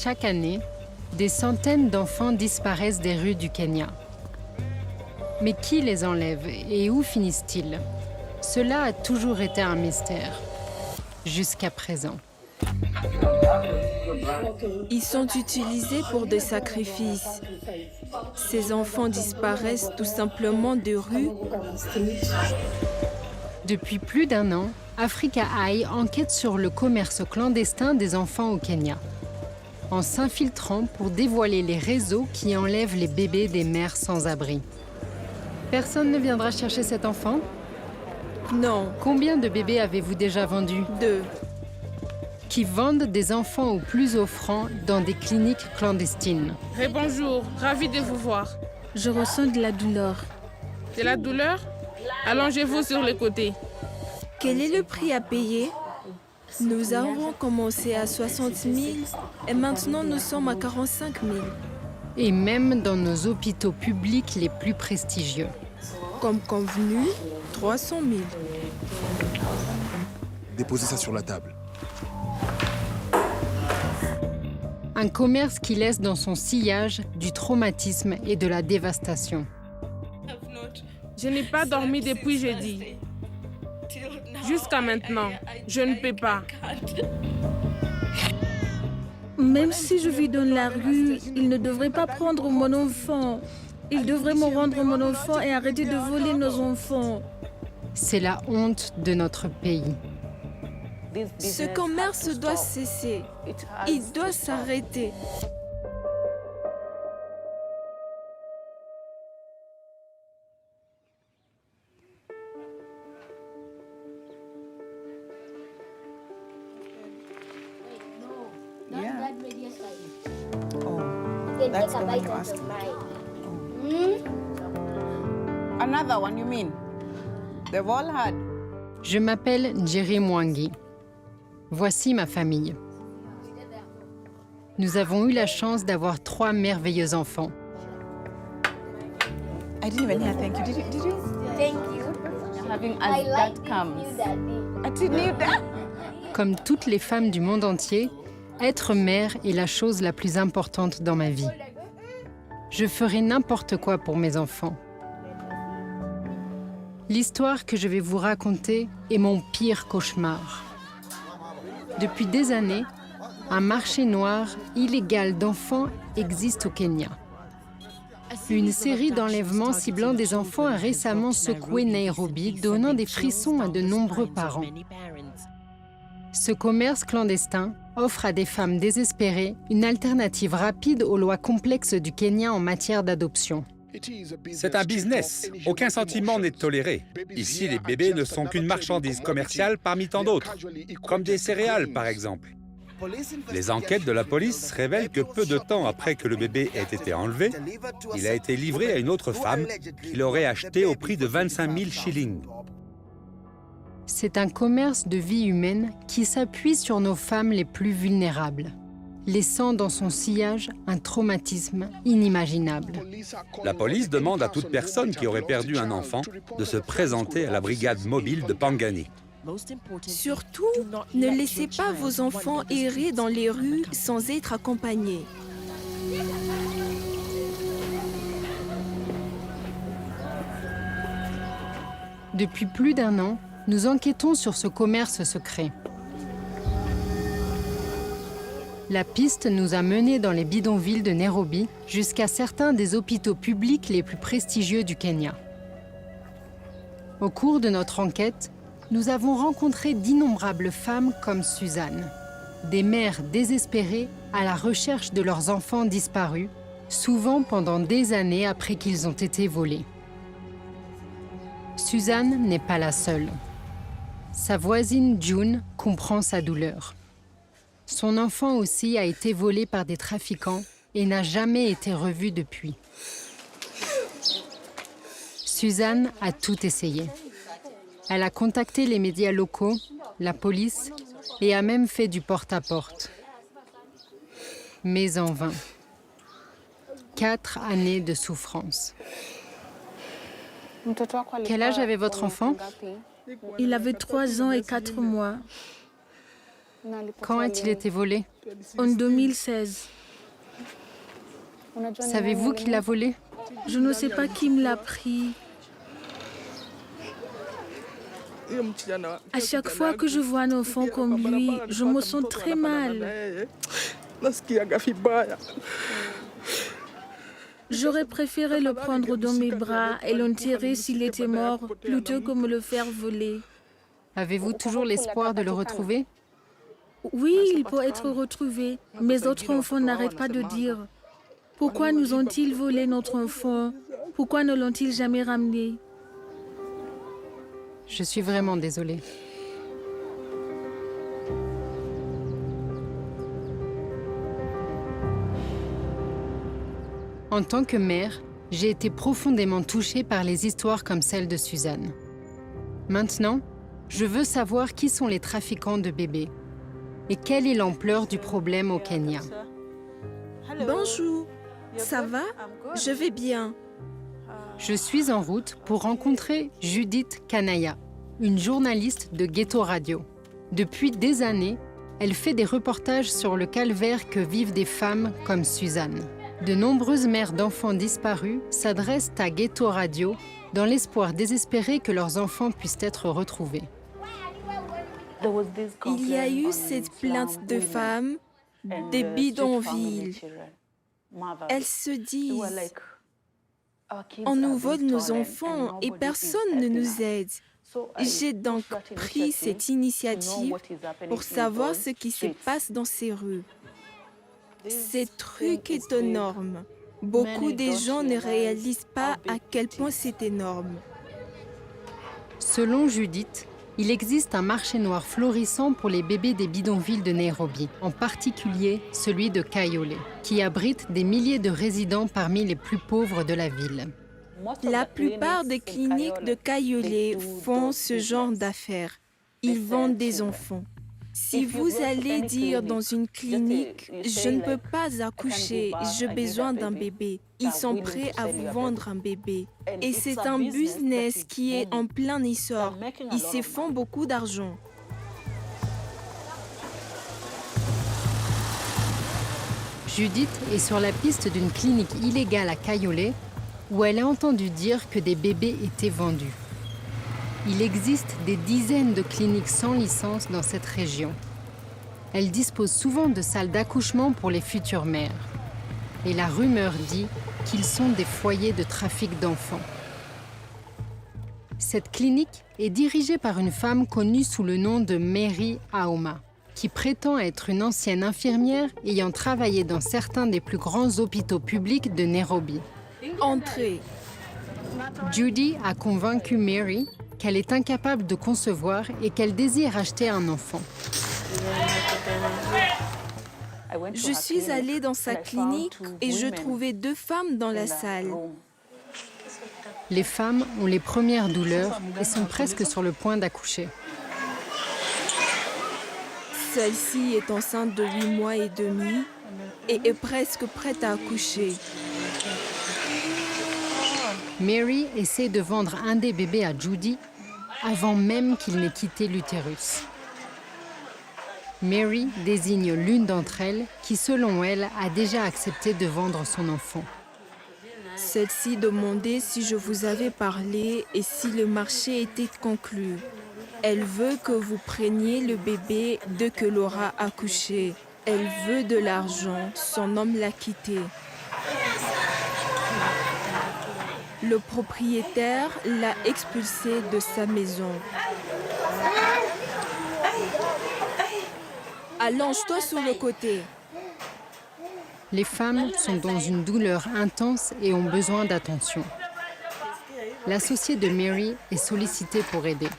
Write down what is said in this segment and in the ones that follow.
Chaque année, des centaines d'enfants disparaissent des rues du Kenya. Mais qui les enlève et où finissent-ils? Cela a toujours été un mystère, jusqu'à présent. Ils sont utilisés pour des sacrifices. Ces enfants disparaissent tout simplement des rues. Depuis plus d'un an, Africa Eye enquête sur le commerce clandestin des enfants au Kenya, en s'infiltrant pour dévoiler les réseaux qui enlèvent les bébés des mères sans abri. Personne ne viendra chercher cet enfant? Non, Combien de bébés avez-vous déjà vendus? 2. Qui vendent des enfants aux plus offrants dans des cliniques clandestines. Bonjour, ravi de vous voir. Je ressens de la douleur. De la douleur? Allongez-vous sur le côté. Quel est le prix à payer? Nous avons commencé à 60 000 et maintenant nous sommes à 45 000. Et même dans nos hôpitaux publics les plus prestigieux. Comme convenu, 300 000. Déposez ça sur la table. Un commerce qui laisse dans son sillage du traumatisme et de la dévastation. Je n'ai pas dormi depuis jeudi. Jusqu'à maintenant, je ne peux pas. Même si je vis dans la rue, ils ne devraient pas prendre mon enfant. Ils devraient me rendre mon enfant et arrêter de voler nos enfants. C'est la honte de notre pays. Ce commerce doit cesser. Il doit s'arrêter. Yeah. Oh, They that's take the a one bite you of asked the me. pie. Another one, you mean? They've all had. Je m'appelle Njeri Mwangi. Voici ma famille. Nous avons eu la chance d'avoir 3 merveilleux enfants. I didn't even hear thank you. Did you? Thank you. Having I as like that comes. you, Daddy. I didn't hear that. Comme toutes les femmes du monde entier, être mère est la chose la plus importante dans ma vie. Je ferai n'importe quoi pour mes enfants. L'histoire que je vais vous raconter est mon pire cauchemar. Depuis des années, un marché noir illégal d'enfants existe au Kenya. Une série d'enlèvements ciblant des enfants a récemment secoué Nairobi, donnant des frissons à de nombreux parents. Ce commerce clandestin offre à des femmes désespérées une alternative rapide aux lois complexes du Kenya en matière d'adoption. C'est un business. Aucun sentiment n'est toléré. Ici, les bébés ne sont qu'une marchandise commerciale parmi tant d'autres, comme des céréales par exemple. Les enquêtes de la police révèlent que peu de temps après que le bébé ait été enlevé, il a été livré à une autre femme qui l'aurait acheté au prix de 25 000 shillings. C'est un commerce de vie humaine qui s'appuie sur nos femmes les plus vulnérables, laissant dans son sillage un traumatisme inimaginable. La police demande à toute personne qui aurait perdu un enfant de se présenter à la brigade mobile de Pangani. Surtout, ne laissez pas vos enfants errer dans les rues sans être accompagnés. Depuis plus d'1 an, nous enquêtons sur ce commerce secret. La piste nous a menés dans les bidonvilles de Nairobi jusqu'à certains des hôpitaux publics les plus prestigieux du Kenya. Au cours de notre enquête, nous avons rencontré d'innombrables femmes comme Suzanne, des mères désespérées à la recherche de leurs enfants disparus, souvent pendant des années après qu'ils ont été volés. Suzanne n'est pas la seule. Sa voisine June comprend sa douleur. Son enfant aussi a été volé par des trafiquants et n'a jamais été revu depuis. Suzanne a tout essayé. Elle a contacté les médias locaux, la police et a même fait du porte-à-porte. Mais en vain. 4 années de souffrance. Quel âge avait votre enfant? Il avait 3 ans et 4 mois. Quand a-t-il été volé? En 2016. Savez-vous qui l'a volé? Je ne sais pas qui me l'a pris. À chaque fois que je vois un enfant comme lui, je me sens très mal. J'aurais préféré le prendre dans mes bras et l'enterrer s'il était mort, plutôt que me le faire voler. Avez-vous toujours l'espoir de le retrouver? Oui, il peut être retrouvé. Mes autres enfants n'arrêtent pas de dire « Pourquoi nous ont-ils volé notre enfant? Pourquoi ne l'ont-ils jamais ramené ?» Je suis vraiment désolée. En tant que mère, j'ai été profondément touchée par les histoires comme celle de Suzanne. Maintenant, je veux savoir qui sont les trafiquants de bébés et quelle est l'ampleur du problème au Kenya. Bonjour, ça va? Je vais bien. Je suis en route pour rencontrer Judith Kanaya, une journaliste de Ghetto Radio. Depuis des années, elle fait des reportages sur le calvaire que vivent des femmes comme Suzanne. De nombreuses mères d'enfants disparus s'adressent à Ghetto Radio dans l'espoir désespéré que leurs enfants puissent être retrouvés. Il y a eu cette plainte de femmes des bidonvilles. Elles se disent « On nous vole nos enfants et personne ne nous aide ». J'ai donc pris cette initiative pour savoir ce qui se passe dans ces rues. Ce truc est énorme. Beaucoup de gens ne réalisent pas à quel point c'est énorme. Selon Judith, il existe un marché noir florissant pour les bébés des bidonvilles de Nairobi, en particulier celui de Kayole, qui abrite des milliers de résidents parmi les plus pauvres de la ville. La plupart des cliniques de Kayole font ce genre d'affaires. Ils vendent des enfants. Si vous allez dire dans une clinique « Je ne peux pas accoucher, j'ai besoin d'un bébé », ils sont prêts à vous vendre un bébé. Et c'est un business qui est en plein essor. Ils se font beaucoup d'argent. Judith est sur la piste d'une clinique illégale à Kayole où elle a entendu dire que des bébés étaient vendus. Il existe des dizaines de cliniques sans licence dans cette région. Elles disposent souvent de salles d'accouchement pour les futures mères. Et la rumeur dit qu'ils sont des foyers de trafic d'enfants. Cette clinique est dirigée par une femme connue sous le nom de Mary Auma, qui prétend être une ancienne infirmière ayant travaillé dans certains des plus grands hôpitaux publics de Nairobi. Entrez. Judy a convaincu Mary qu'elle est incapable de concevoir et qu'elle désire acheter un enfant. Je suis allée dans sa clinique et je trouvais 2 femmes dans la salle. Les femmes ont les premières douleurs et sont presque sur le point d'accoucher. Celle-ci est enceinte de 8 mois et demi et est presque prête à accoucher. Mary essaie de vendre un des bébés à Judy avant même qu'il n'ait quitté l'utérus. Mary désigne l'une d'entre elles qui, selon elle, a déjà accepté de vendre son enfant. Celle-ci demandait si je vous avais parlé et si le marché était conclu. Elle veut que vous preniez le bébé dès que Laura a accouché. Elle veut de l'argent. Son homme l'a quittée. Le propriétaire l'a expulsée de sa maison. Allonge-toi sur le côté. Les femmes sont dans une douleur intense et ont besoin d'attention. L'associé de Mary est sollicité pour aider.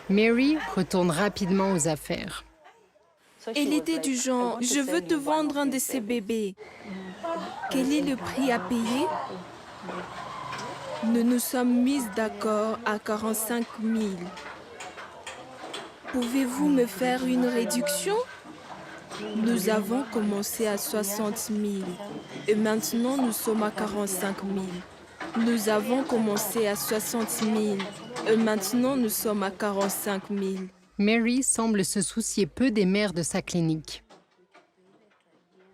Mary retourne rapidement aux affaires. Elle était du genre « Je veux te vendre un de ces bébés. Quel est le prix à payer ?» Nous nous sommes mises d'accord à 45 000. Pouvez-vous me faire une réduction? Nous avons commencé à 60 000 et maintenant nous sommes à 45 000. Nous avons commencé à 60 000 et maintenant nous sommes à 45 000. Mary semble se soucier peu des mères de sa clinique.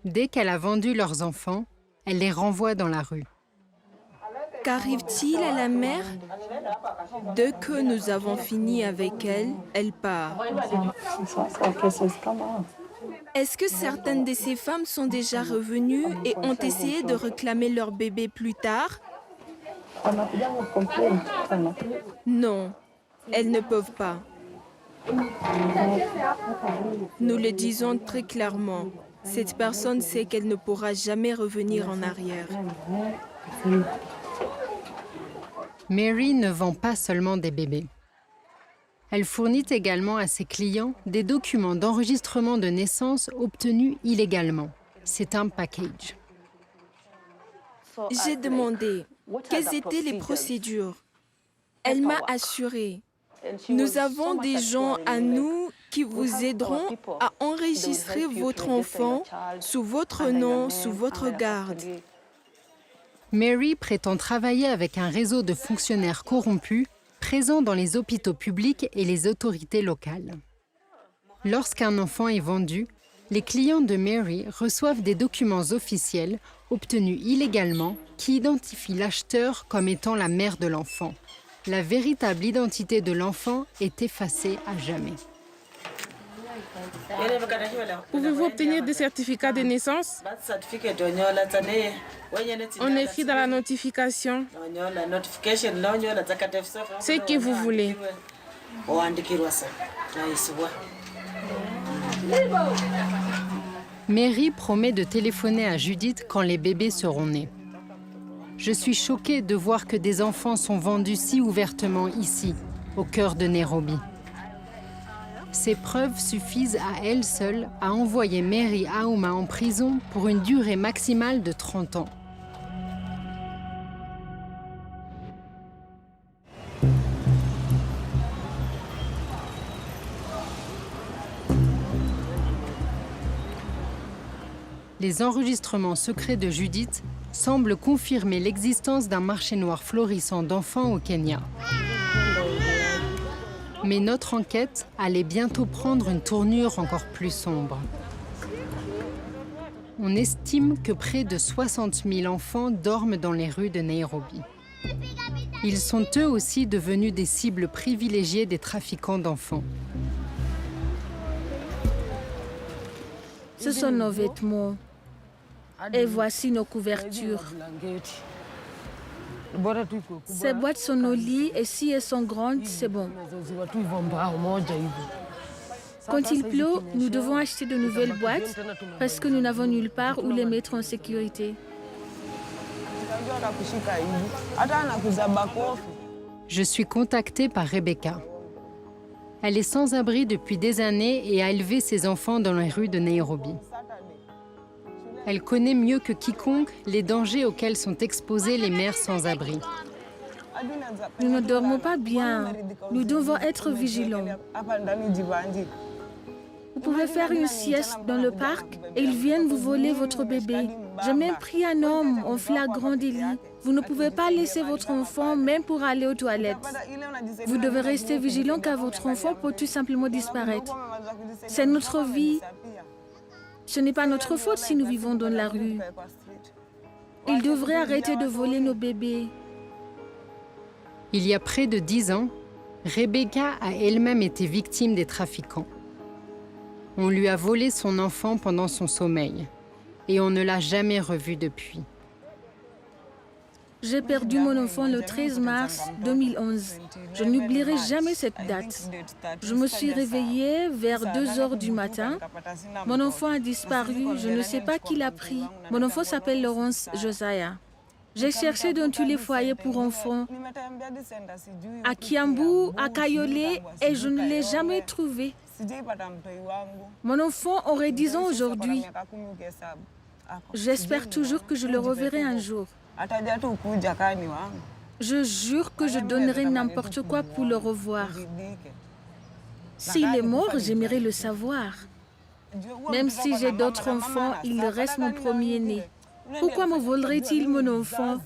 Dès qu'elle a vendu leurs enfants, elle les renvoie dans la rue. Qu'arrive-t-il à la mère? Dès que nous avons fini avec elle, elle part. Est-ce que certaines de ces femmes sont déjà revenues et ont essayé de réclamer leur bébé plus tard? Non, elles ne peuvent pas. Nous le disons très clairement. Cette personne sait qu'elle ne pourra jamais revenir en arrière. Mary ne vend pas seulement des bébés. Elle fournit également à ses clients des documents d'enregistrement de naissance obtenus illégalement. C'est un package. J'ai demandé quelles étaient les procédures. Elle m'a assuré. Nous avons des gens à nous qui vous aideront à enregistrer votre enfant sous votre nom, sous votre garde. Mary prétend travailler avec un réseau de fonctionnaires corrompus présents dans les hôpitaux publics et les autorités locales. Lorsqu'un enfant est vendu, les clients de Mary reçoivent des documents officiels obtenus illégalement qui identifient l'acheteur comme étant la mère de l'enfant. La véritable identité de l'enfant est effacée à jamais. Pouvez-vous obtenir des certificats de naissance? On écrit dans la notification ce que vous voulez. Mary promet de téléphoner à Judith quand les bébés seront nés. Je suis choquée de voir que des enfants sont vendus si ouvertement ici, au cœur de Nairobi. Ces preuves suffisent à elles seules à envoyer Mary Auma en prison pour une durée maximale de 30 ans. Les enregistrements secrets de Judith semblent confirmer l'existence d'un marché noir florissant d'enfants au Kenya. Mais notre enquête allait bientôt prendre une tournure encore plus sombre. On estime que près de 60 000 enfants dorment dans les rues de Nairobi. Ils sont eux aussi devenus des cibles privilégiées des trafiquants d'enfants. Ce sont nos vêtements. Et voici nos couvertures. Ces boîtes sont nos lits et si elles sont grandes, c'est bon. Quand il pleut, nous devons acheter de nouvelles boîtes parce que nous n'avons nulle part où les mettre en sécurité. Je suis contactée par Rebecca. Elle est sans abri depuis des années et a élevé ses enfants dans les rues de Nairobi. Elle connaît mieux que quiconque les dangers auxquels sont exposées les mères sans abri. Nous ne dormons pas bien. Nous devons être vigilants. Vous pouvez faire une sieste dans le parc et ils viennent vous voler votre bébé. J'ai même pris un homme en flagrant délit. Vous ne pouvez pas laisser votre enfant même pour aller aux toilettes. Vous devez rester vigilant car votre enfant peut tout simplement disparaître. C'est notre vie. Ce n'est pas notre faute si nous vivons dans la rue. Ils devraient arrêter de voler nos bébés. Il y a près de 10 ans, Rebecca a elle-même été victime des trafiquants. On lui a volé son enfant pendant son sommeil et on ne l'a jamais revu depuis. J'ai perdu mon enfant le 13 mars 2011. Je n'oublierai jamais cette date. Je me suis réveillée vers 2 heures du matin. Mon enfant a disparu, je ne sais pas qui l'a pris. Mon enfant s'appelle Laurence Josiah. J'ai cherché dans tous les foyers pour enfants, à Kiambu, à Kayole, et je ne l'ai jamais trouvé. Mon enfant aurait 10 ans aujourd'hui. J'espère toujours que je le reverrai un jour. Je jure que je donnerai n'importe quoi pour le revoir. S'il est mort, j'aimerais le savoir. Même si j'ai d'autres enfants, il reste mon premier-né. Pourquoi me volerait-il mon enfant?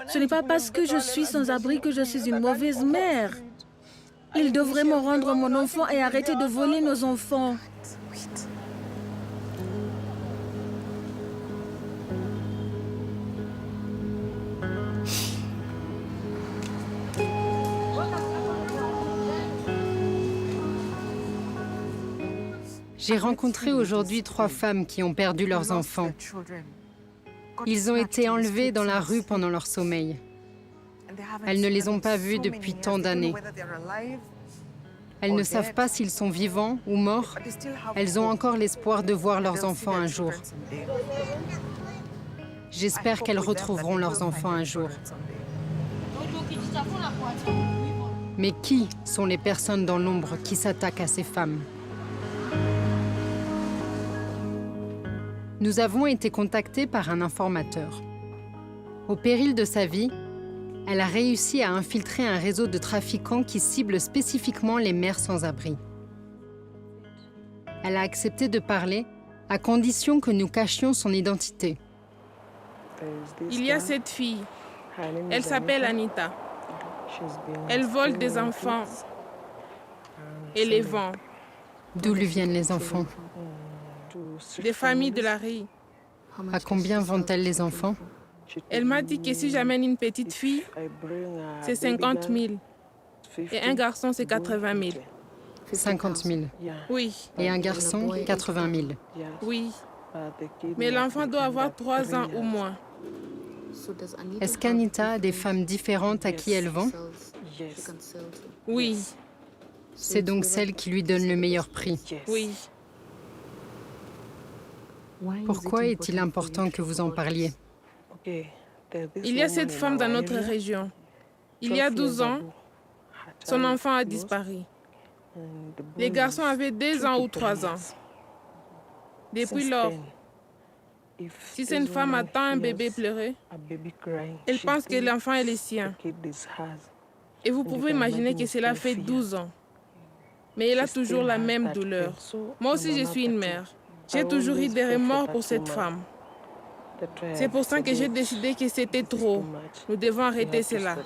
Ce n'est pas parce que je suis sans abri que je suis une mauvaise mère. Ils devraient me rendre mon enfant et arrêter de voler nos enfants. J'ai rencontré aujourd'hui 3 femmes qui ont perdu leurs enfants. Ils ont été enlevés dans la rue pendant leur sommeil. Elles ne les ont pas vus depuis tant d'années. Elles ne savent pas s'ils sont vivants ou morts. Elles ont encore l'espoir de voir leurs enfants un jour. J'espère qu'elles retrouveront leurs enfants un jour. Mais qui sont les personnes dans l'ombre qui s'attaquent à ces femmes? Nous avons été contactés par un informateur. Au péril de sa vie, elle a réussi à infiltrer un réseau de trafiquants qui cible spécifiquement les mères sans abri. Elle a accepté de parler à condition que nous cachions son identité. Il y a cette fille. Elle s'appelle Anita. Elle vole des enfants et les vend. D'où lui viennent les enfants? Des familles de la rue. À combien vendent-elles les enfants? Elle m'a dit que si j'amène une petite fille, c'est 50 000. Et un garçon, c'est 80 000. 50 000. Oui, Et un garçon, 80 000. oui. Mais l'enfant doit avoir 3 ans ou moins. Est-ce qu'Anita a des femmes différentes à qui elle vend? Oui, C'est donc celle qui lui donne le meilleur prix. oui. Pourquoi est-il important que vous en parliez? Il y a cette femme dans notre région. Il y a 12 ans, son enfant a disparu. Les garçons avaient 2 ans ou 3 ans. Depuis lors, si cette femme attend un bébé pleurer, elle pense que l'enfant est le sien. Et vous pouvez imaginer que cela fait 12 ans. Mais elle a toujours la même douleur. Moi aussi, je suis une mère. J'ai toujours eu des remords pour cette femme. C'est pour ça que j'ai décidé que c'était trop. Nous devons arrêter cela.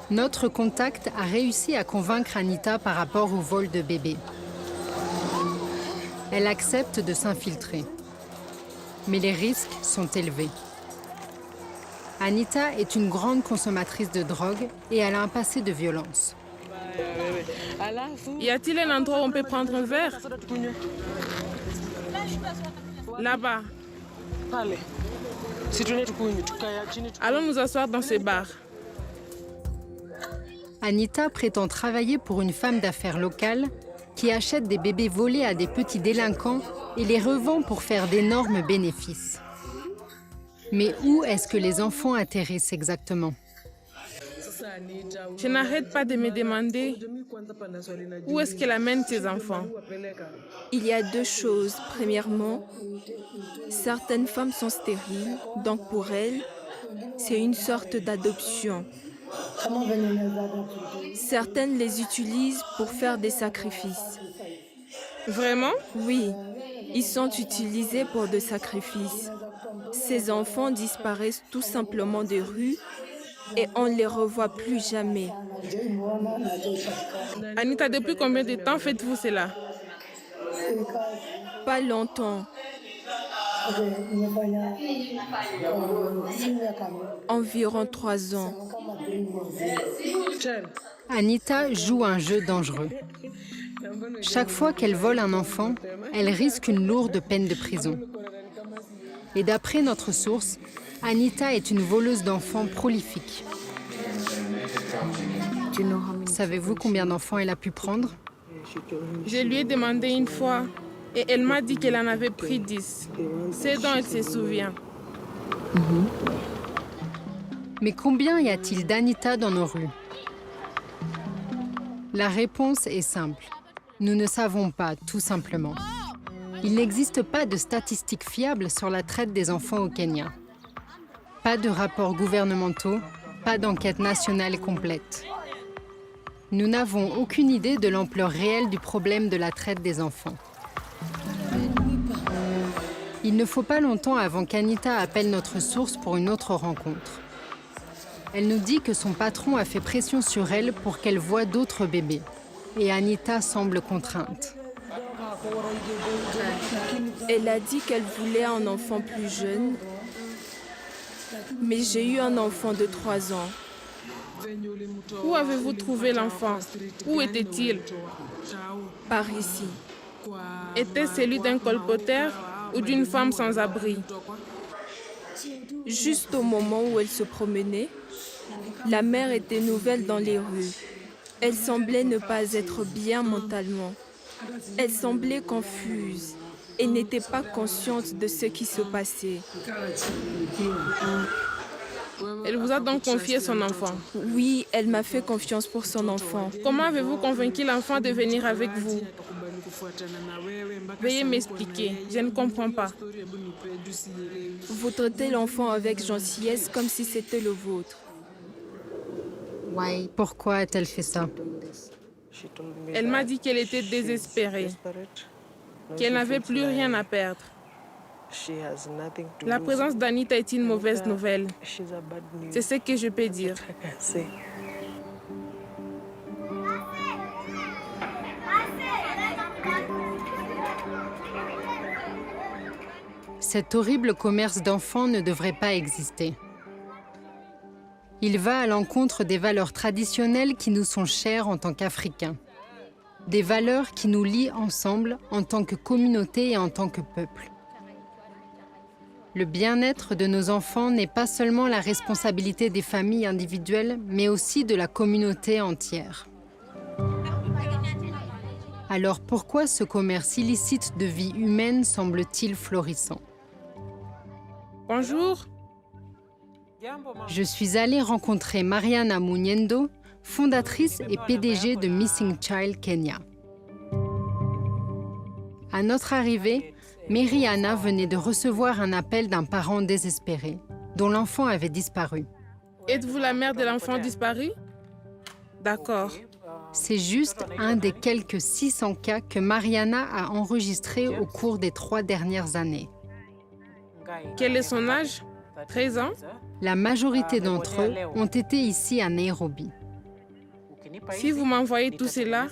Notre contact a réussi à convaincre Anita par rapport au vol de bébés. Elle accepte de s'infiltrer. Mais les risques sont élevés. Anita est une grande consommatrice de drogue et elle a un passé de violence. Y a-t-il un endroit où on peut prendre un verre? Là-bas. Allons nous asseoir dans ce bar. Anita prétend travailler pour une femme d'affaires locale qui achète des bébés volés à des petits délinquants et les revend pour faire d'énormes bénéfices. Mais où est-ce que les enfants atterrissent exactement? Je n'arrête pas de me demander où est-ce qu'elle amène ses enfants. Il y a 2 choses. Premièrement, certaines femmes sont stériles, donc pour elles, c'est une sorte d'adoption. Certaines les utilisent pour faire des sacrifices. Vraiment? Oui, ils sont utilisés pour des sacrifices. Ces enfants disparaissent tout simplement des rues et on ne les revoit plus jamais. Anita, depuis combien de temps faites-vous cela? Pas longtemps. Environ 3 ans. Anita joue un jeu dangereux. Chaque fois qu'elle vole un enfant, elle risque une lourde peine de prison. Et d'après notre source, Anita est une voleuse d'enfants prolifique. Savez-vous combien d'enfants elle a pu prendre? Je lui ai demandé une fois et elle m'a dit qu'elle en avait pris 10. C'est dont elle se souvient. Mais combien y a-t-il d'Anita dans nos rues? La réponse est simple. Nous ne savons pas, tout simplement. Il n'existe pas de statistiques fiables sur la traite des enfants au Kenya. Pas de rapports gouvernementaux, pas d'enquête nationale complète. Nous n'avons aucune idée de l'ampleur réelle du problème de la traite des enfants. Il ne faut pas longtemps avant qu'Anita appelle notre source pour une autre rencontre. Elle nous dit que son patron a fait pression sur elle pour qu'elle voie d'autres bébés. Et Anita semble contrainte. Elle a dit qu'elle voulait un enfant plus jeune, mais j'ai eu un enfant de 3 ans. Où avez-vous trouvé l'enfant? Où était-il? Par ici. Était-ce celui d'un colporteur ou d'une femme sans abri? Juste au moment où elle se promenait, la mère était nouvelle dans les rues. Elle semblait ne pas être bien mentalement. Elle semblait confuse et n'était pas consciente de ce qui se passait. Elle vous a donc confié son enfant? Oui, elle m'a fait confiance pour son enfant. Comment avez-vous convaincu l'enfant de venir avec vous? Veuillez m'expliquer, je ne comprends pas. Vous traitez l'enfant avec gentillesse comme si c'était le vôtre. Pourquoi a-t-elle fait ça? Elle m'a dit qu'elle était désespérée, qu'elle n'avait plus rien à perdre. La présence d'Anita est une mauvaise nouvelle. C'est ce que je peux dire. Cet horrible commerce d'enfants ne devrait pas exister. Il va à l'encontre des valeurs traditionnelles qui nous sont chères en tant qu'Africains. Des valeurs qui nous lient ensemble en tant que communauté et en tant que peuple. Le bien-être de nos enfants n'est pas seulement la responsabilité des familles individuelles, mais aussi de la communauté entière. Alors pourquoi ce commerce illicite de vie humaine semble-t-il florissant? Bonjour. Je suis allée rencontrer Mariana Munyendo, fondatrice et PDG de Missing Child Kenya. À notre arrivée, Mariana venait de recevoir un appel d'un parent désespéré, dont l'enfant avait disparu. Êtes-vous la mère de l'enfant disparu? D'accord. C'est juste un des quelques 600 cas que Mariana a enregistrés au cours des 3 dernières années. Quel est son âge? 13 ans? La majorité d'entre eux ont été ici à Nairobi. Si vous m'envoyez tout cela,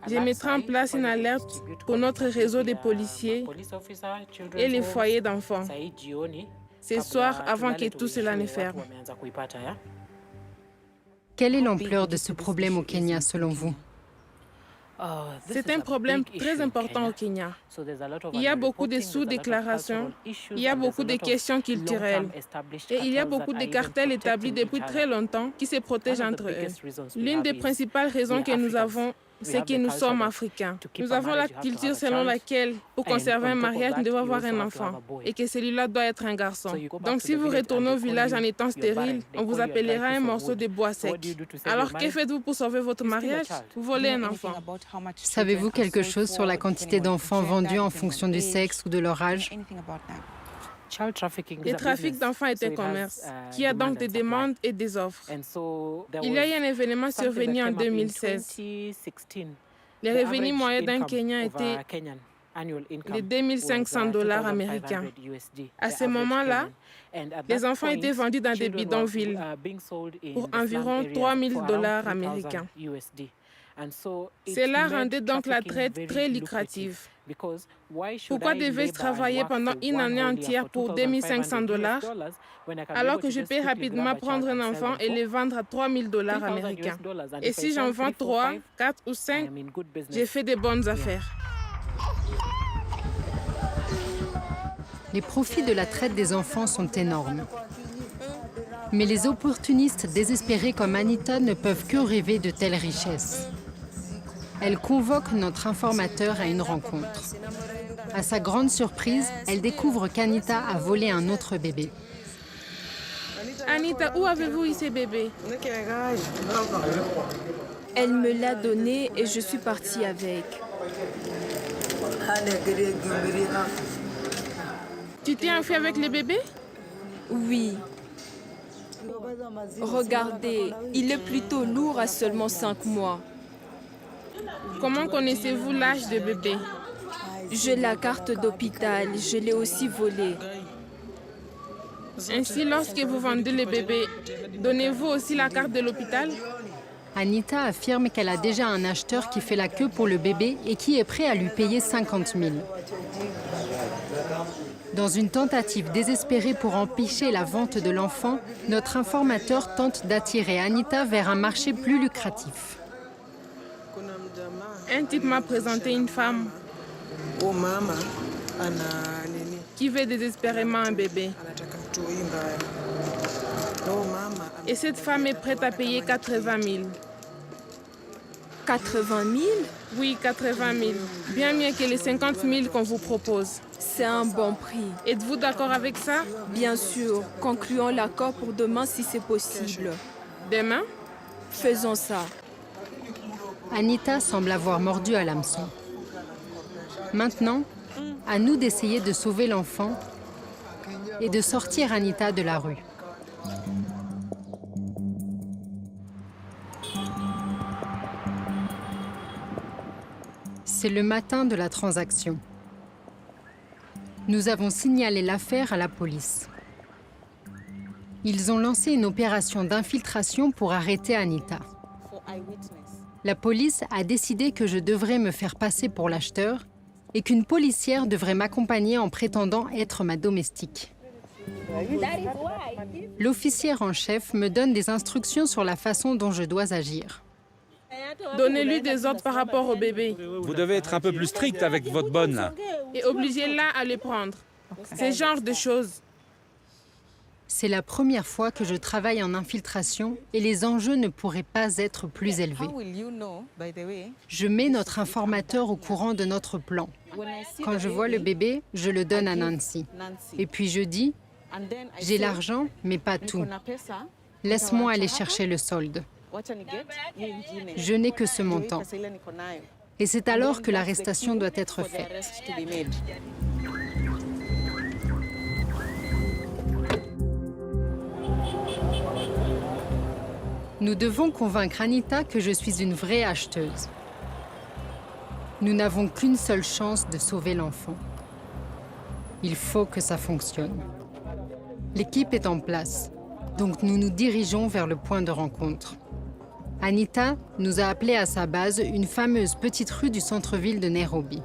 je mettrai en place une alerte pour notre réseau de policiers et les foyers d'enfants. Ce soir, avant que tout cela ne ferme. Quelle est l'ampleur de ce problème au Kenya selon vous? C'est un problème très important au Kenya. Il y a beaucoup de sous-déclarations, il y a beaucoup de questions culturelles et il y a beaucoup de cartels établis depuis très longtemps qui se protègent entre eux. L'une des principales raisons que nous avons, c'est que nous sommes africains. Nous avons la culture selon laquelle, pour conserver un mariage, nous devons avoir un enfant et que celui-là doit être un garçon. Donc si vous retournez au village en étant stérile, on vous appellera un morceau de bois sec. Alors que faites-vous pour sauver votre mariage? Vous volez un enfant. Savez-vous quelque chose sur la quantité d'enfants vendus en fonction du sexe ou de leur âge? Le trafic d'enfants est un commerce qui a donc des demandes et des offres. Il y a eu un événement survenu en 2016. Les revenus moyens d'un Kenyan étaient de $2 500 américains. À ce moment-là, les enfants étaient vendus dans des bidonvilles pour environ $3 000 américains. Cela rendait donc la traite très lucrative. Pourquoi devais-je travailler pendant une année entière pour $2 500 alors que je peux rapidement prendre un enfant et le vendre à $3 000 américains? Et si j'en vends 3, 4 ou 5, j'ai fait de bonnes affaires. Les profits de la traite des enfants sont énormes. Mais les opportunistes désespérés comme Anita ne peuvent que rêver de telles richesses. Elle convoque notre informateur à une rencontre. À sa grande surprise, elle découvre qu'Anita a volé un autre bébé. Anita, où avez-vous eu ce bébé? Elle me l'a donné et je suis partie avec. Tu t'es enfui avec le bébé? Oui. Regardez, il est plutôt lourd à seulement 5 mois. Comment connaissez-vous l'âge de bébé? J'ai la carte d'hôpital, je l'ai aussi volée. Ainsi, lorsque vous vendez les bébés, donnez-vous aussi la carte de l'hôpital? Anita affirme qu'elle a déjà un acheteur qui fait la queue pour le bébé et qui est prêt à lui payer 50 000. Dans une tentative désespérée pour empêcher la vente de l'enfant, notre informateur tente d'attirer Anita vers un marché plus lucratif. Un type m'a présenté une femme qui veut désespérément un bébé. Et cette femme est prête à payer 80 000. 80 000? Oui, 80 000. Bien mieux que les 50 000 qu'on vous propose. C'est un bon prix. Êtes-vous d'accord avec ça? Bien sûr, concluons l'accord pour demain si c'est possible. Demain? Faisons ça. Anita semble avoir mordu à l'hameçon. Maintenant, à nous d'essayer de sauver l'enfant et de sortir Anita de la rue. C'est le matin de la transaction. Nous avons signalé l'affaire à la police. Ils ont lancé une opération d'infiltration pour arrêter Anita. La police a décidé que je devrais me faire passer pour l'acheteur et qu'une policière devrait m'accompagner en prétendant être ma domestique. L'officière en chef me donne des instructions sur la façon dont je dois agir. Donnez-lui des ordres par rapport au bébé Vous devez être un peu plus strict avec votre bonne, là. et obligez-la à les prendre. Ce genre de choses. C'est la première fois que je travaille en infiltration et les enjeux ne pourraient pas être plus élevés. Je mets notre informateur au courant de notre plan. Quand je vois le bébé, je le donne à Nancy. Et puis je dis, j'ai l'argent, mais pas tout. Laisse-moi aller chercher le solde. Je n'ai que ce montant. Et c'est alors que l'arrestation doit être faite. Nous devons convaincre Anita que je suis une vraie acheteuse. Nous n'avons qu'une seule chance de sauver l'enfant. Il faut que ça fonctionne. L'équipe est en place, donc nous nous dirigeons vers le point de rencontre. Anita nous a appelé à sa base une fameuse petite rue du centre-ville de Nairobi.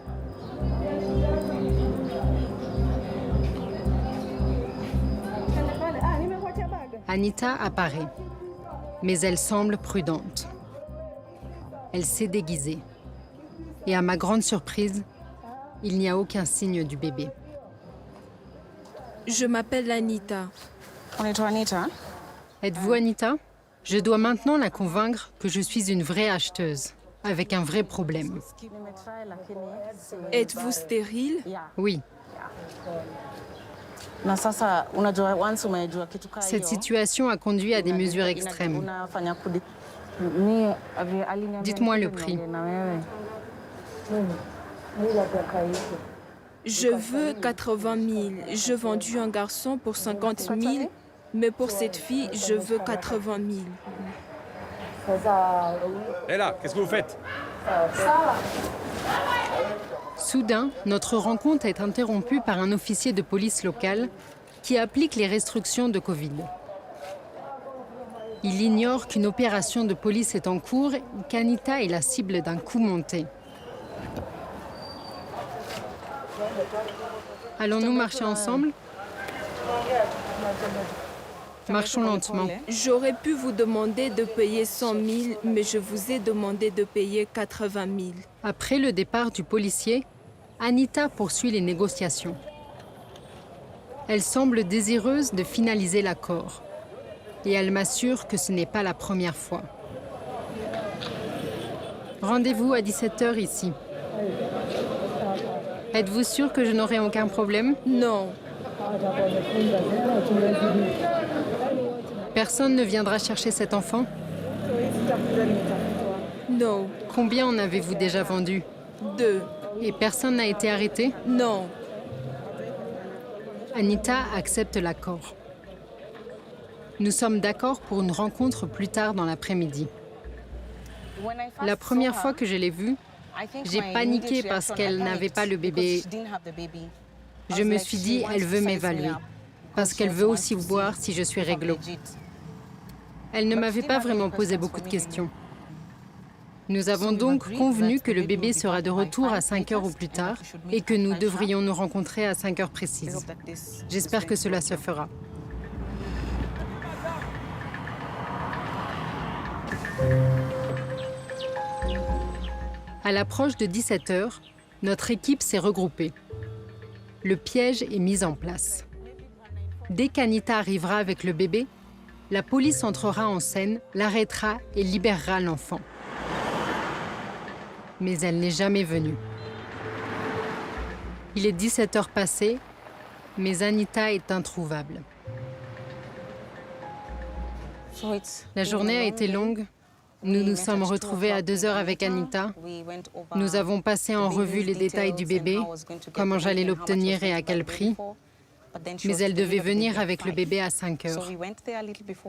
Anita apparaît, mais elle semble prudente. Elle s'est déguisée. Et à ma grande surprise, il n'y a aucun signe du bébé. Je m'appelle Anita. Êtes-vous Anita? Je dois maintenant la convaincre que je suis une vraie acheteuse, avec un vrai problème. Êtes-vous stérile? Oui. Cette situation a conduit à des mesures extrêmes. Dites-moi le prix. Je veux 80 000. J'ai vendu un garçon pour 50 000, mais pour cette fille, je veux 80 000. Et là, qu'est-ce que vous faites? Soudain, notre rencontre est interrompue par un officier de police local qui applique les restrictions de Covid. Il ignore qu'une opération de police est en cours et qu'Anita est la cible d'un coup monté. Allons-nous marcher ensemble? Marchons lentement. J'aurais pu vous demander de payer 100 000, mais je vous ai demandé de payer 80 000. Après le départ du policier, Anita poursuit les négociations. Elle semble désireuse de finaliser l'accord. Et elle m'assure que ce n'est pas la première fois. Rendez-vous à 17h ici. Êtes-vous sûr que je n'aurai aucun problème? Non. Personne ne viendra chercher cet enfant? Non. Combien en avez-vous déjà vendu? 2. Et personne n'a été arrêté? Non. Anita accepte l'accord. Nous sommes d'accord pour une rencontre plus tard dans l'après-midi. La première fois que je l'ai vue, J'ai paniqué parce qu'elle n'avait pas le bébé. Je me suis dit, elle veut m'évaluer, parce qu'elle veut aussi voir si je suis réglo. Elle ne m'avait pas vraiment posé beaucoup de questions. Nous avons donc convenu que le bébé sera de retour à 5 heures ou plus tard et que nous devrions nous rencontrer à 5 heures précises. J'espère que cela se fera. À l'approche de 17 heures, notre équipe s'est regroupée. Le piège est mis en place. Dès qu'Anita arrivera avec le bébé, la police entrera en scène, l'arrêtera et libérera l'enfant. Mais elle n'est jamais venue. Il est 17 heures passées, mais Anita est introuvable. La journée a été longue. Nous nous sommes retrouvés à 2 heures avec Anita. Nous avons passé en revue les détails du bébé, comment j'allais l'obtenir et à quel prix. Mais elle devait venir avec le bébé à 5 heures.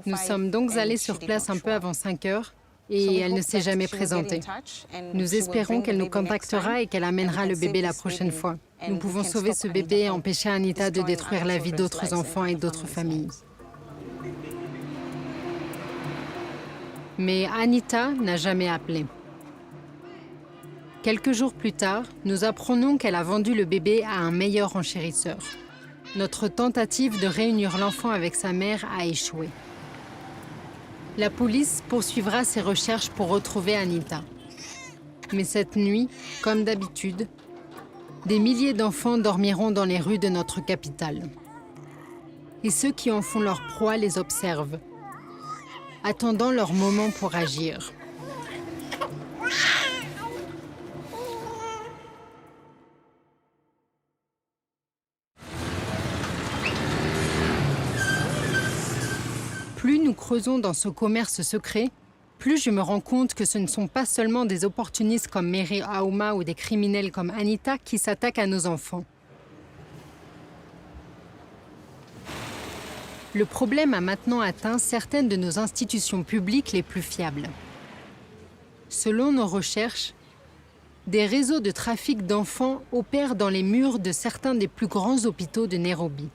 Nous sommes donc allés sur place un peu avant 5 heures et elle ne s'est jamais présentée. Nous espérons qu'elle nous contactera et qu'elle amènera le bébé la prochaine fois. Nous pouvons sauver ce bébé et empêcher Anita de détruire la vie d'autres enfants et d'autres familles. Mais Anita n'a jamais appelé. Quelques jours plus tard, nous apprenons qu'elle a vendu le bébé à un meilleur enchérisseur. Notre tentative de réunir l'enfant avec sa mère a échoué. La police poursuivra ses recherches pour retrouver Anita. Mais cette nuit, comme d'habitude, des milliers d'enfants dormiront dans les rues de notre capitale. Et ceux qui en font leur proie les observent, attendant leur moment pour agir. Plus nous creusons dans ce commerce secret, plus je me rends compte que ce ne sont pas seulement des opportunistes comme Mary Aouma ou des criminels comme Anita qui s'attaquent à nos enfants. Le problème a maintenant atteint certaines de nos institutions publiques les plus fiables. Selon nos recherches, des réseaux de trafic d'enfants opèrent dans les murs de certains des plus grands hôpitaux de Nairobi.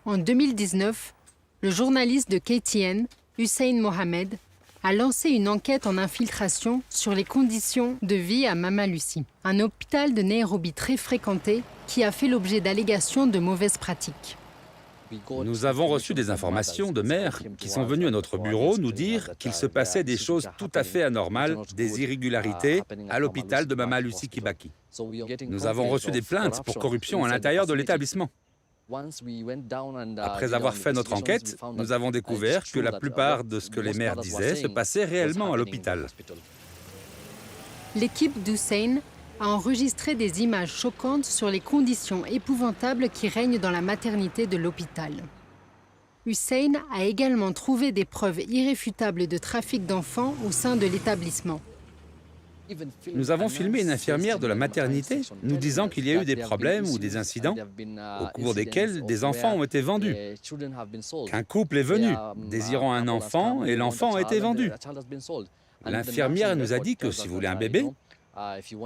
En 2019, le journaliste de KTN, Hussein Mohamed, a lancé une enquête en infiltration sur les conditions de vie à Mama Lucy, un hôpital de Nairobi très fréquenté qui a fait l'objet d'allégations de mauvaises pratiques. Nous avons reçu des informations de mères qui sont venues à notre bureau nous dire qu'il se passait des choses tout à fait anormales, des irrégularités à l'hôpital de Mama Lucy Kibaki. Nous avons reçu des plaintes pour corruption à l'intérieur de l'établissement. Après avoir fait notre enquête, nous avons découvert que la plupart de ce que les mères disaient se passait réellement à l'hôpital. L'équipe d'Hussein a enregistré des images choquantes sur les conditions épouvantables qui règnent dans la maternité de l'hôpital. Hussein a également trouvé des preuves irréfutables de trafic d'enfants au sein de l'établissement. Nous avons filmé une infirmière de la maternité nous disant qu'il y a eu des problèmes ou des incidents au cours desquels des enfants ont été vendus. Qu'un couple est venu désirant un enfant et l'enfant a été vendu. L'infirmière nous a dit que si vous voulez un bébé,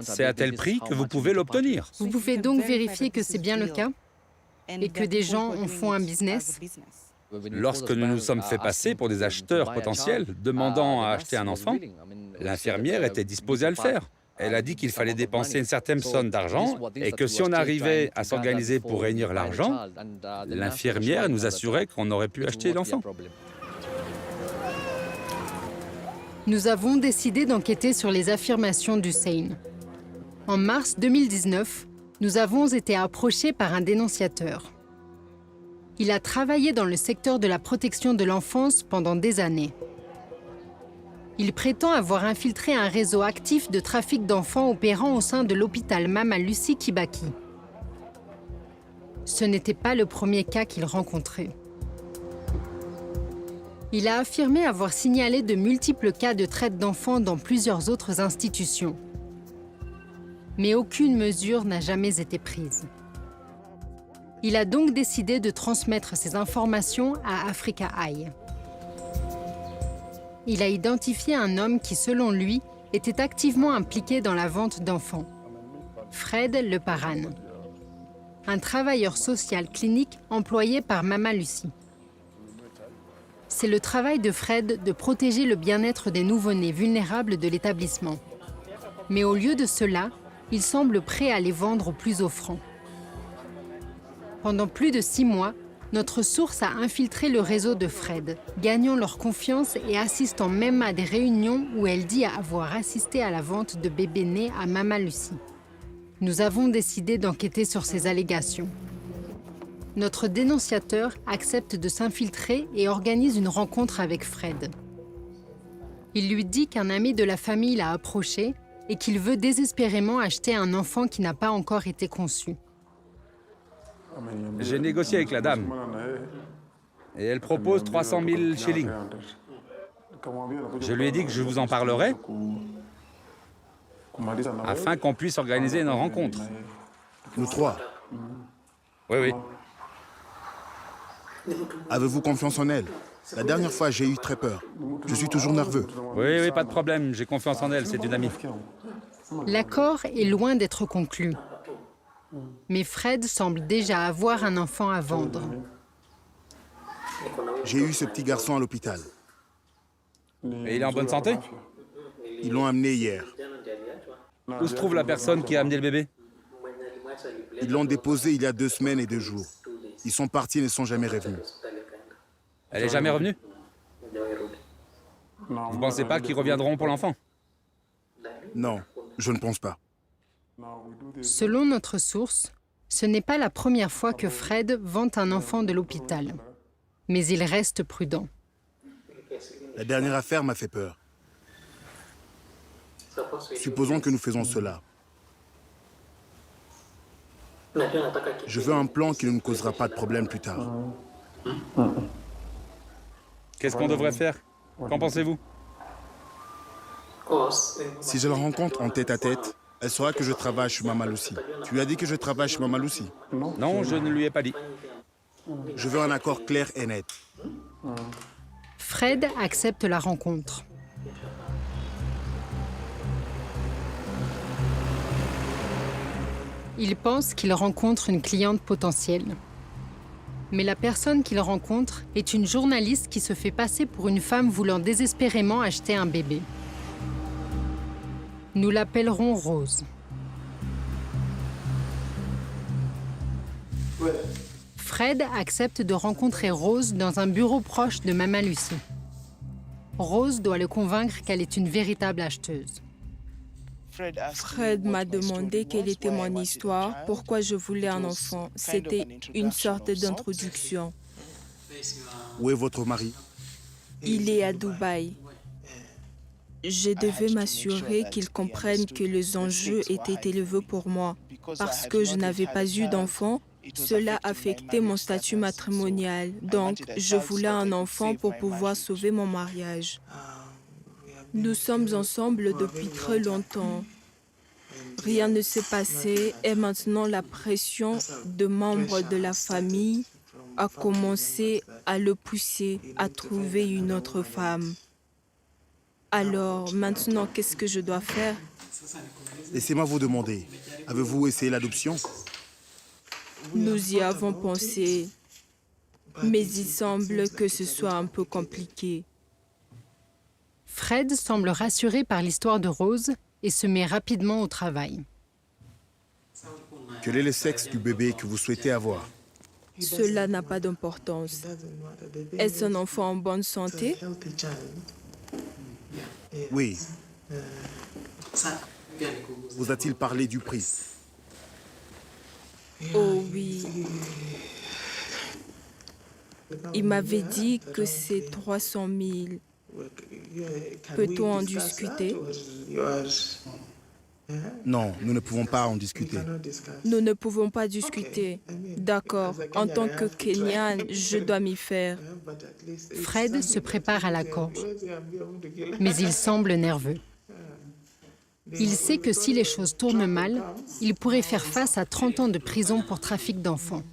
c'est à tel prix que vous pouvez l'obtenir. Vous pouvez donc vérifier que c'est bien le cas et que des gens en font un business. Lorsque nous nous sommes fait passer pour des acheteurs potentiels demandant à acheter un enfant, l'infirmière était disposée à le faire. Elle a dit qu'il fallait dépenser une certaine somme d'argent et que si on arrivait à s'organiser pour réunir l'argent, l'infirmière nous assurait qu'on aurait pu acheter l'enfant. Nous avons décidé d'enquêter sur les affirmations d'Hussein. En mars 2019, nous avons été approchés par un dénonciateur. Il a travaillé dans le secteur de la protection de l'enfance pendant des années. Il prétend avoir infiltré un réseau actif de trafic d'enfants opérant au sein de l'hôpital Mama Lucy Kibaki. Ce n'était pas le premier cas qu'il rencontrait. Il a affirmé avoir signalé de multiples cas de traite d'enfants dans plusieurs autres institutions. Mais aucune mesure n'a jamais été prise. Il a donc décidé de transmettre ces informations à Africa Eye. Il a identifié un homme qui, selon lui, était activement impliqué dans la vente d'enfants. Fred Le Paran, un travailleur social clinique employé par Mama Lucie. C'est le travail de Fred de protéger le bien-être des nouveau-nés vulnérables de l'établissement. Mais au lieu de cela, il semble prêt à les vendre au plus offrant. Pendant plus de 6 mois, notre source a infiltré le réseau de Fred, gagnant leur confiance et assistant même à des réunions où elle dit avoir assisté à la vente de bébés nés à Mama Lucie. Nous avons décidé d'enquêter sur ces allégations. Notre dénonciateur accepte de s'infiltrer et organise une rencontre avec Fred. Il lui dit qu'un ami de la famille l'a approché et qu'il veut désespérément acheter un enfant qui n'a pas encore été conçu. J'ai négocié avec la dame et elle propose 300 000 shillings. Je lui ai dit que je vous en parlerai afin qu'on puisse organiser une rencontre. Nous trois. Oui, oui. Avez-vous confiance en elle? La dernière fois, j'ai eu très peur. Je suis toujours nerveux. Oui, oui, pas de problème. J'ai confiance en elle, c'est une amie. L'accord est loin d'être conclu. Mais Fred semble déjà avoir un enfant à vendre. J'ai eu ce petit garçon à l'hôpital. Et il est en bonne santé? Ils l'ont amené hier. Où se trouve la personne qui a amené le bébé? Ils l'ont déposé il y a 2 semaines et 2 jours. Ils sont partis et ne sont jamais revenus. Elle est jamais revenue? Vous pensez pas qu'ils reviendront pour l'enfant? Non, je ne pense pas. Selon notre source, ce n'est pas la première fois que Fred vend un enfant de l'hôpital. Mais il reste prudent. La dernière affaire m'a fait peur. Supposons que nous faisons cela. Je veux un plan qui ne nous causera pas de problème plus tard. Qu'est-ce qu'on devrait faire? Qu'en pensez-vous? Si je la rencontre en tête-à-tête, elle saura que je travaille chez Mama Lucie. Tu lui as dit que je travaille chez Mama Lucie? Non, je ne lui ai pas dit. Je veux un accord clair et net. Fred accepte la rencontre. Il pense qu'il rencontre une cliente potentielle. Mais la personne qu'il rencontre est une journaliste qui se fait passer pour une femme voulant désespérément acheter un bébé. Nous l'appellerons Rose. Fred accepte de rencontrer Rose dans un bureau proche de Mama Lucie. Rose doit le convaincre qu'elle est une véritable acheteuse. Fred m'a demandé quelle était mon histoire, pourquoi je voulais un enfant. C'était une sorte d'introduction. Où est votre mari? Il est à Dubaï. Je devais m'assurer qu'il comprenne que les enjeux étaient élevés pour moi. Parce que je n'avais pas eu d'enfant, cela affectait mon statut matrimonial. Donc, je voulais un enfant pour pouvoir sauver mon mariage. Nous sommes ensemble depuis très longtemps. Rien ne s'est passé et maintenant la pression de membres de la famille a commencé à le pousser à trouver une autre femme. Alors, maintenant, qu'est-ce que je dois faire? Laissez-moi vous demander, avez-vous essayé l'adoption? Nous y avons pensé, mais il semble que ce soit un peu compliqué. Fred semble rassuré par l'histoire de Rose et se met rapidement au travail. Quel est le sexe du bébé que vous souhaitez avoir? Cela n'a pas d'importance. Est-ce un enfant en bonne santé? Oui. Vous a-t-il parlé du prix? Oh oui. Il m'avait dit que c'est 300 000. Peut-on en discuter? Non, nous ne pouvons pas en discuter. Nous ne pouvons pas discuter. D'accord. En tant que Kenyan, je dois m'y faire. Fred se prépare à l'accord, mais il semble nerveux. Il sait que si les choses tournent mal, il pourrait faire face à 30 ans de prison pour trafic d'enfants.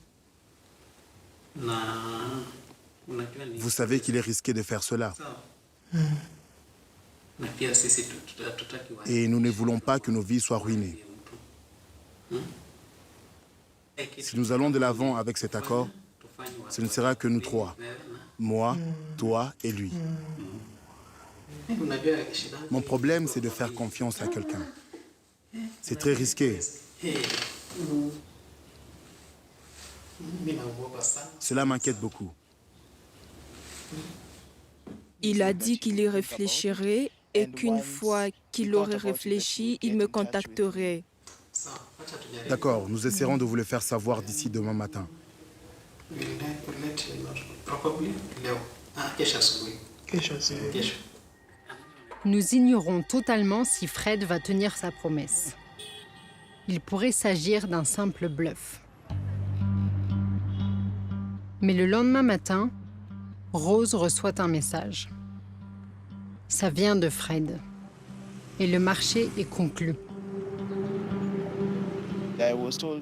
Vous savez qu'il est risqué de faire cela. Et nous ne voulons pas que nos vies soient ruinées. Si nous allons de l'avant avec cet accord, ce ne sera que nous trois. Moi, toi et lui. Mon problème, c'est de faire confiance à quelqu'un. C'est très risqué. Cela m'inquiète beaucoup. Il a dit qu'il y réfléchirait et qu'une fois qu'il aurait réfléchi, il me contacterait. D'accord, nous essaierons de vous le faire savoir d'ici demain matin. Nous ignorons totalement si Fred va tenir sa promesse. Il pourrait s'agir d'un simple bluff. Mais le lendemain matin, Rose reçoit un message. Ça vient de Fred. Et le marché est conclu.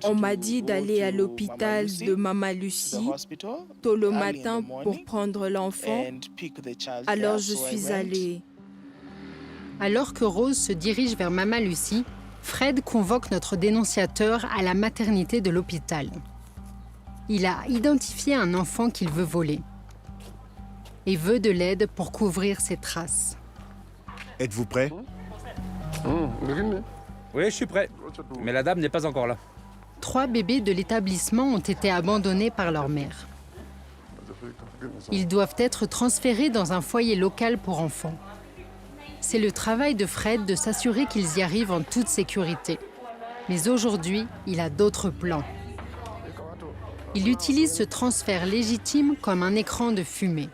On m'a dit d'aller à l'hôpital de Mama Lucie tôt le matin pour prendre l'enfant. Alors je suis allée. Alors que Rose se dirige vers Mama Lucie, Fred convoque notre dénonciateur à la maternité de l'hôpital. Il a identifié un enfant qu'il veut voler et veut de l'aide pour couvrir ses traces. Êtes-vous prêts? Oui, je suis prêt. Mais la dame n'est pas encore là. 3 bébés de l'établissement ont été abandonnés par leur mère. Ils doivent être transférés dans un foyer local pour enfants. C'est le travail de Fred de s'assurer qu'ils y arrivent en toute sécurité. Mais aujourd'hui, il a d'autres plans. Il utilise ce transfert légitime comme un écran de fumée.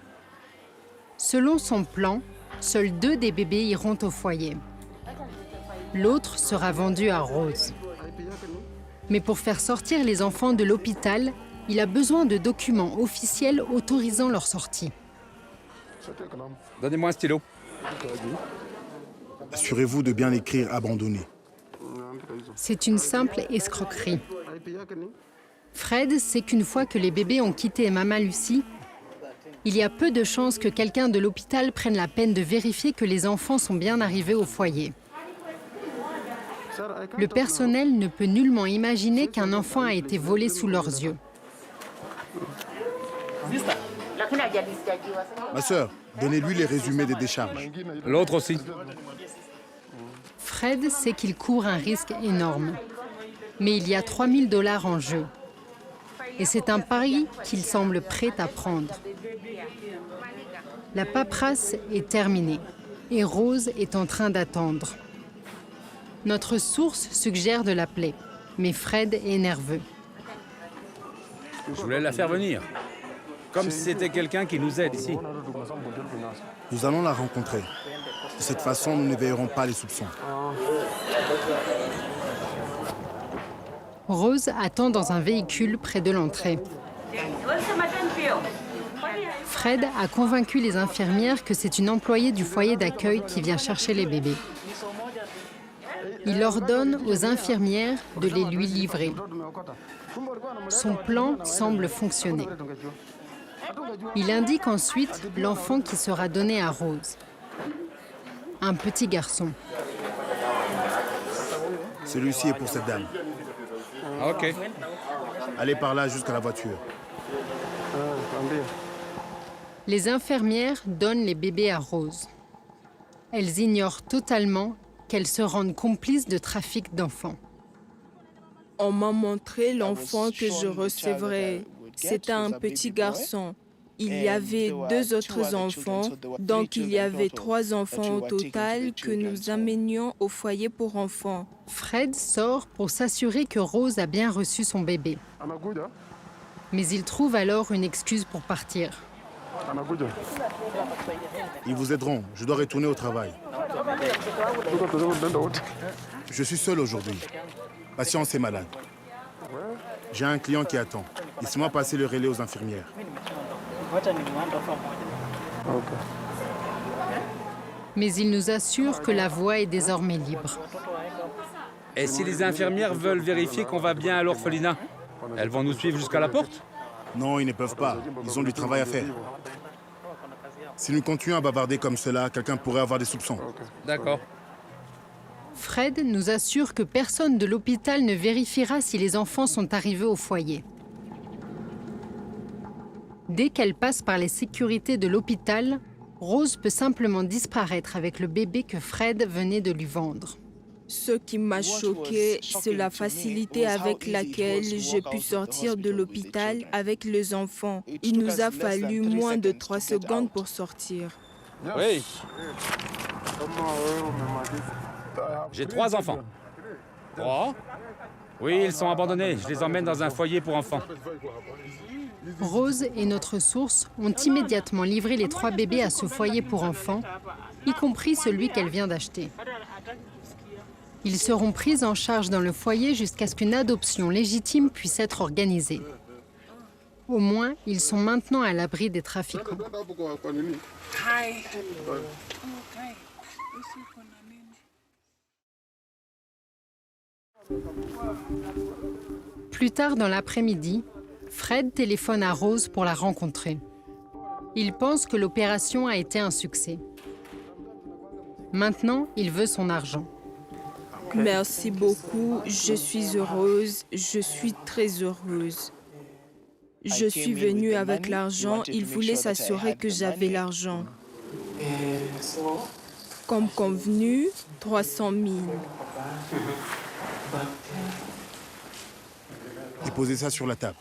Selon son plan, seuls 2 des bébés iront au foyer. L'autre sera vendu à Rose. Mais pour faire sortir les enfants de l'hôpital, il a besoin de documents officiels autorisant leur sortie. Donnez-moi un stylo. Assurez-vous de bien écrire « abandonné ». C'est une simple escroquerie. Fred sait qu'une fois que les bébés ont quitté Mama Lucie, il y a peu de chances que quelqu'un de l'hôpital prenne la peine de vérifier que les enfants sont bien arrivés au foyer. Le personnel ne peut nullement imaginer qu'un enfant a été volé sous leurs yeux. Ma sœur, donnez-lui les résumés des décharges. L'autre aussi. Fred sait qu'il court un risque énorme. Mais il y a 3 000 $ en jeu. Et c'est un pari qu'il semble prêt à prendre. La paperasse est terminée et Rose est en train d'attendre. Notre source suggère de l'appeler, mais Fred est nerveux. Je voulais la faire venir. Comme si c'était quelqu'un qui nous aide ici. Nous allons la rencontrer. De cette façon, nous n'éveillerons pas les soupçons. Rose attend dans un véhicule près de l'entrée. Fred a convaincu les infirmières que c'est une employée du foyer d'accueil qui vient chercher les bébés. Il ordonne aux infirmières de les lui livrer. Son plan semble fonctionner. Il indique ensuite l'enfant qui sera donné à Rose. Un petit garçon. Celui-ci est pour cette dame. Ok. Allez par là jusqu'à la voiture. Les infirmières donnent les bébés à Rose. Elles ignorent totalement qu'elles se rendent complices de trafic d'enfants. On m'a montré l'enfant que je recevrais. C'était un petit garçon. Il y avait 2 autres enfants, donc il y avait 3 enfants au total que nous amenions au foyer pour enfants. Fred sort pour s'assurer que Rose a bien reçu son bébé. Mais il trouve alors une excuse pour partir. Ils vous aideront. Je dois retourner au travail. Je suis seul aujourd'hui. Patience est malade. J'ai un client qui attend. Laissez-moi passer le relais aux infirmières. Mais il nous assure que la voie est désormais libre. Et si les infirmières veulent vérifier qu'on va bien à l'orphelinat, elles vont nous suivre jusqu'à la porte? Non, ils ne peuvent pas. Ils ont du travail à faire. Si nous continuons à bavarder comme cela, quelqu'un pourrait avoir des soupçons. D'accord. Fred nous assure que personne de l'hôpital ne vérifiera si les enfants sont arrivés au foyer. Dès qu'elle passe par les sécurités de l'hôpital, Rose peut simplement disparaître avec le bébé que Fred venait de lui vendre. Ce qui m'a choqué, c'est la facilité avec laquelle j'ai pu sortir de l'hôpital avec les enfants. Il nous a fallu moins de 3 secondes pour sortir. Oui. J'ai 3 enfants. 3? Oui, ils sont abandonnés. Je les emmène dans un foyer pour enfants. Rose et notre source ont immédiatement livré les 3 bébés à ce foyer pour enfants, y compris celui qu'elle vient d'acheter. Ils seront pris en charge dans le foyer jusqu'à ce qu'une adoption légitime puisse être organisée. Au moins, ils sont maintenant à l'abri des trafiquants. Plus tard dans l'après-midi, Fred téléphone à Rose pour la rencontrer. Il pense que l'opération a été un succès. Maintenant, il veut son argent. Merci beaucoup, je suis heureuse, je suis très heureuse. Je suis venue avec l'argent, il voulait s'assurer que j'avais l'argent. Comme convenu, 300 000. Déposez ça sur la table.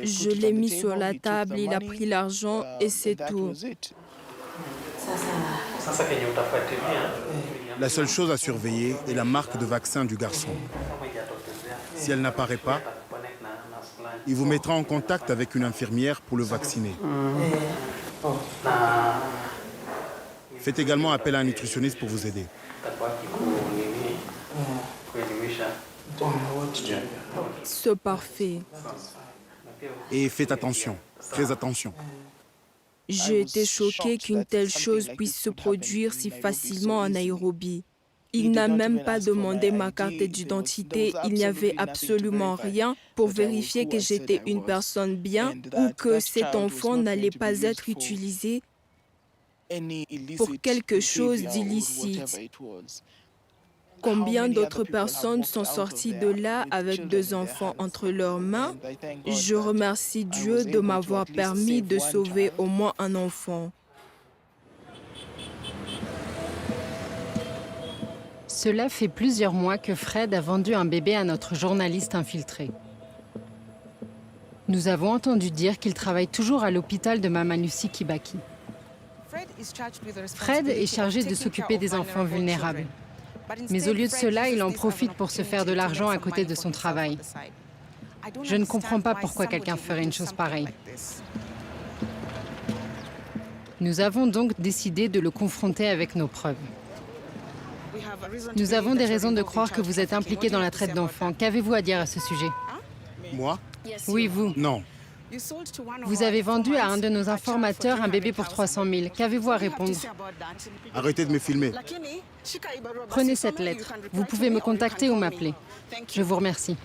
Je l'ai mis sur la table, il a pris l'argent et c'est tout. La seule chose à surveiller est la marque de vaccin du garçon. Si elle n'apparaît pas, il vous mettra en contact avec une infirmière pour le vacciner. Faites également appel à un nutritionniste pour vous aider. C'est parfait. Et faites attention, très attention. J'ai été choquée qu'une telle chose puisse se produire si facilement en Nairobi. Il n'a même pas demandé ma carte d'identité, il n'y avait absolument rien pour vérifier que j'étais une personne bien ou que cet enfant n'allait pas être utilisé pour quelque chose d'illicite. Combien d'autres personnes sont sorties de là avec 2 enfants entre leurs mains? Je remercie Dieu de m'avoir permis de sauver au moins un enfant. Cela fait plusieurs mois que Fred a vendu un bébé à notre journaliste infiltré. Nous avons entendu dire qu'il travaille toujours à l'hôpital de Mama Lucy Kibaki. Fred est chargé de s'occuper des enfants vulnérables. Mais au lieu de cela, il en profite pour se faire de l'argent à côté de son travail. Je ne comprends pas pourquoi quelqu'un ferait une chose pareille. Nous avons donc décidé de le confronter avec nos preuves. Nous avons des raisons de croire que vous êtes impliqué dans la traite d'enfants. Qu'avez-vous à dire à ce sujet? Moi? Oui, vous. Non. Vous avez vendu à un de nos informateurs un bébé pour 300 000. Qu'avez-vous à répondre? Arrêtez de me filmer. Prenez cette lettre. Vous pouvez me contacter ou m'appeler. Je vous remercie.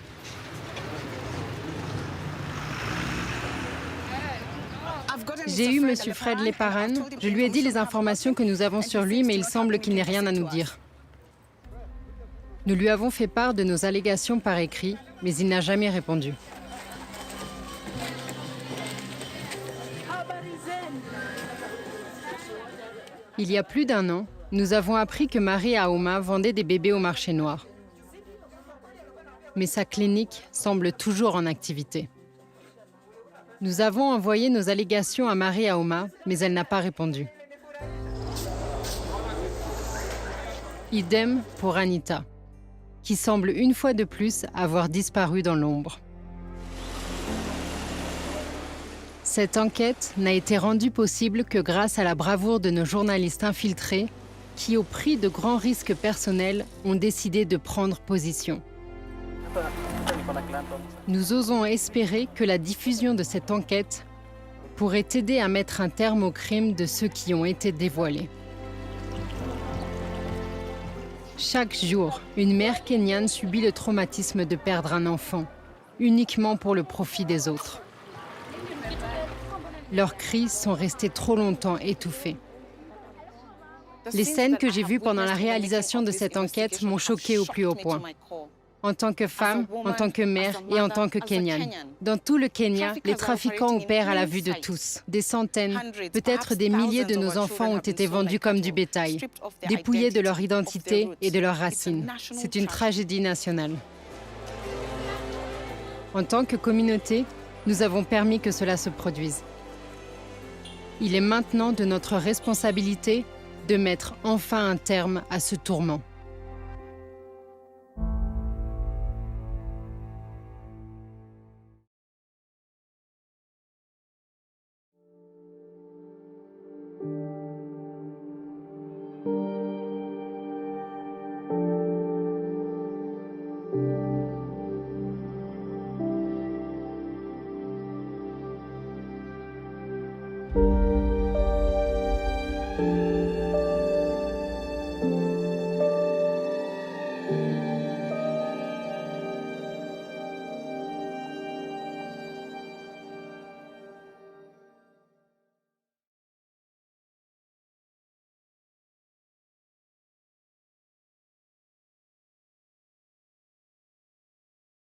J'ai eu M. Fred Leparan. Je lui ai dit les informations que nous avons sur lui, mais il semble qu'il n'ait rien à nous dire. Nous lui avons fait part de nos allégations par écrit, mais il n'a jamais répondu. Il y a plus d'1 an, nous avons appris que Marie Aouma vendait des bébés au marché noir. Mais sa clinique semble toujours en activité. Nous avons envoyé nos allégations à Marie Aouma, mais elle n'a pas répondu. Idem pour Anita, qui semble une fois de plus avoir disparu dans l'ombre. Cette enquête n'a été rendue possible que grâce à la bravoure de nos journalistes infiltrés qui, au prix de grands risques personnels, ont décidé de prendre position. Nous osons espérer que la diffusion de cette enquête pourrait aider à mettre un terme aux crimes de ceux qui ont été dévoilés. Chaque jour, une mère kenyane subit le traumatisme de perdre un enfant, uniquement pour le profit des autres. Leurs cris sont restés trop longtemps étouffés. Les scènes que j'ai vues pendant la réalisation de cette enquête m'ont choquée au plus haut point. En tant que femme, en tant que mère et en tant que Kenyane. Dans tout le Kenya, les trafiquants opèrent à la vue de tous. Des centaines, peut-être des milliers de nos enfants ont été vendus comme du bétail, dépouillés de leur identité et de leurs racines. C'est une tragédie nationale. En tant que communauté, nous avons permis que cela se produise. Il est maintenant de notre responsabilité de mettre enfin un terme à ce tourment.